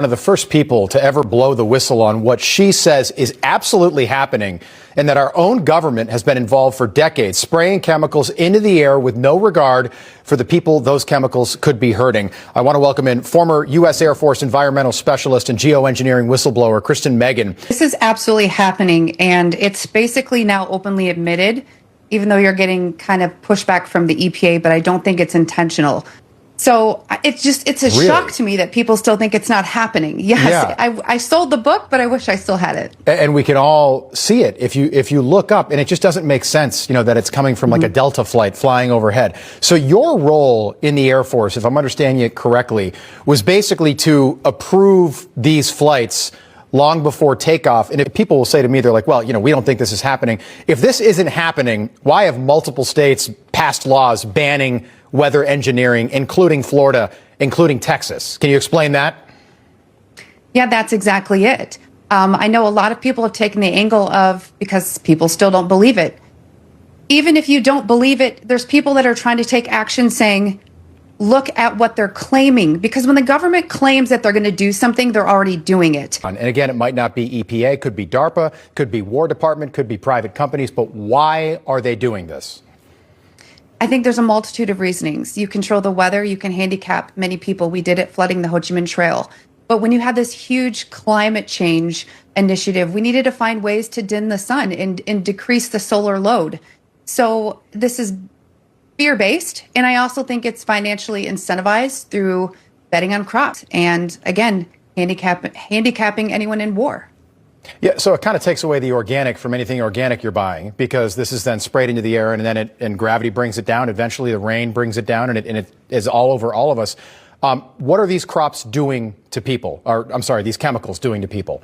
One of the first people to ever blow the whistle on what she says is absolutely happening, and that our own government has been involved for decades, spraying chemicals into the air with no regard for the people those chemicals could be hurting. I want to welcome in former U.S. Air Force environmental specialist and geoengineering whistleblower, Kristen Meghan. This is absolutely happening, and it's basically now openly admitted, even though you're getting kind of pushback from the EPA, but I don't think it's intentional. So it's a shock to me that people still think it's not happening. Yes, yeah. I sold the book, but I wish I still had it. And we can all see it if you look up, and it just doesn't make sense, that it's coming from like a Delta flight flying overhead. So your role in the Air Force, if I'm understanding it correctly, was basically to approve these flights long before takeoff. And if people will say to me, they're like, well, we don't think this is happening. If this isn't happening, why have multiple states passed laws banning weather engineering, including Florida, including Texas? Can you explain that? Yeah, that's exactly it. I know a lot of people have taken the angle of, because people still don't believe it. Even if you don't believe it, there's people that are trying to take action saying, look at what they're claiming, because when the government claims that they're going to do something, they're already doing it. And again, it might not be EPA, could be DARPA, could be War Department, could be private companies, but why are they doing this? I think there's a multitude of reasonings. You control the weather, you can handicap many people. We did it flooding the Ho Chi Minh Trail. But when you have this huge climate change initiative, we needed to find ways to dim the sun and decrease the solar load. So this is fear-based, and I also think it's financially incentivized through betting on crops and, again, handicapping anyone in war. Yeah, so it kind of takes away the organic from anything organic you're buying, because this is then sprayed into the air, and then and gravity brings it down. Eventually, the rain brings it down, and it is all over all of us. What are these crops doing to people? Or I'm sorry, these chemicals doing to people?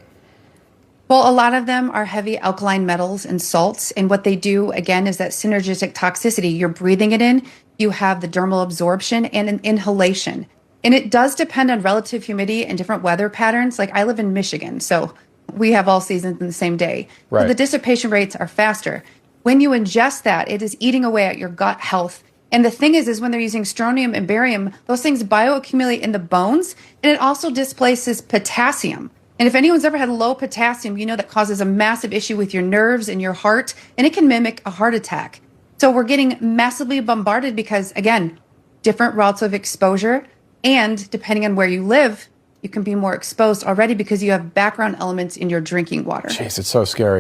Well, a lot of them are heavy alkaline metals and salts. And what they do, again, is that synergistic toxicity. You're breathing it in. You have the dermal absorption and an inhalation. And it does depend on relative humidity and different weather patterns. Like I live in Michigan, so we have all seasons in the same day. Right. So the dissipation rates are faster. When you ingest that, it is eating away at your gut health. And the thing is when they're using strontium and barium, those things bioaccumulate in the bones, and it also displaces potassium. And if anyone's ever had low potassium, that causes a massive issue with your nerves and your heart, and it can mimic a heart attack. So we're getting massively bombarded because, again, different routes of exposure, and depending on where you live, you can be more exposed already because you have background elements in your drinking water. Jeez, it's so scary.